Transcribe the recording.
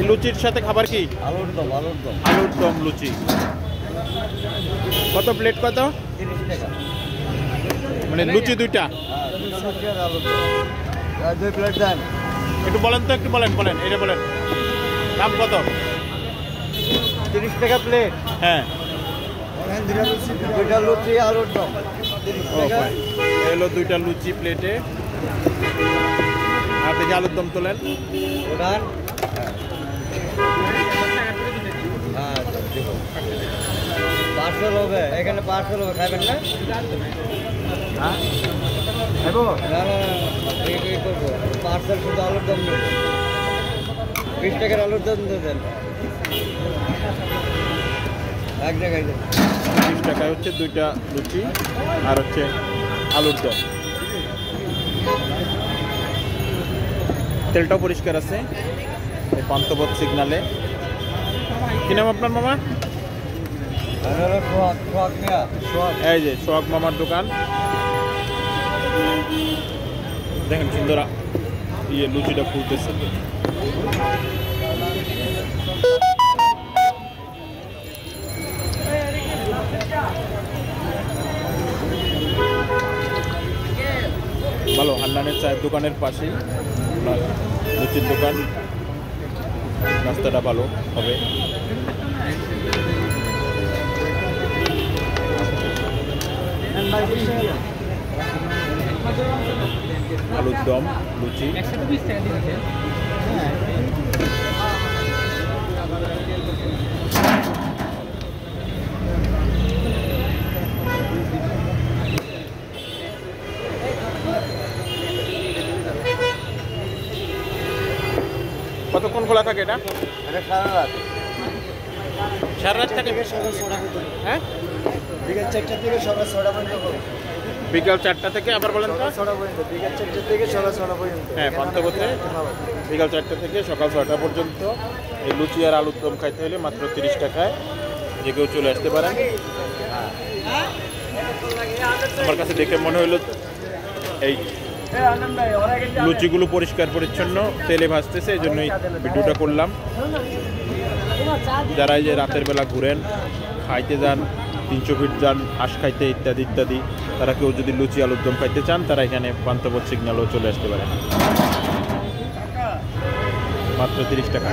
লুচির সাথে খাবার কি? আলুর দম। আলুর দম লুচি কত প্লেট? কত? 30 টাকা। মানে লুচি দুইটা? হ্যাঁ, 2 প্লেট দেন। একটু বলেন তো, একটু বলেন এটা বলেন দাম কত? 30 টাকা প্লেট। হ্যাঁ, দুইটা লুচি আলুর দম 30 টাকা। এলো দুইটা লুচি প্লেটে। আর দেখি আলুর দম তোলেন। ওটান পার্সেল হবে, এখানে পার্সেল হবে, খাবেন না? হ্যাঁ, না এই করবো পার্সেল, শুধু আলুর দম নেব। 20 টাকার আলুর দম দেবেন এক জায়গায়। 30 টাকায় হচ্ছে দুইটা লুচি আর হচ্ছে আলুর দম। তেলটাও পরিষ্কার আছে এই পান্থপথ সিগনালে। কি নাম আপনার মামা? এই যে সোহাগ মামার দোকান। দেখেন সুন্দর লুচিটা ফুলতেছে। ভালো, হান্নানের চায়ের দোকানের পাশেই আপনার লুচির দোকান। রাস্তাটা ভালো হবে। আলুর দম লুচি কতক্ষণ খোলা থাকে এটা? সারা রাত থাকে? হ্যাঁ, বিকেল 4টা থেকে সকাল 6টা পর্যন্ত। বিকাল 4টা থেকে আবার বলেন তো? 6টা পর্যন্ত। বিকেল 4টা থেকে সকাল 6টা পর্যন্ত। হ্যাঁ, পান্থপথে বিকাল 4টা থেকে সকাল 6টা পর্যন্ত এই লুচি আর আলুর দম খাইতে হলে মাত্র 30 টাকায় যে কেউ চলে আসতে পারেন। আমার কাছে দেখে মনে হলো এই লুচিগুলো পরিষ্কার পরিচ্ছন্ন তেলে ভাজতেছে, এই জন্যই ভিডিওটা করলাম। যারা এই যে রাতের বেলা ঘুরেন, খাইতে যান, 300 ফিট যান হাঁস খাইতে ইত্যাদি ইত্যাদি, তারা কেউ যদি লুচি আলুর দম খাইতে চান তারা এখানে পান্থপথ সিগন্যালও চলে আসতে পারেন মাত্র 30 টাকা।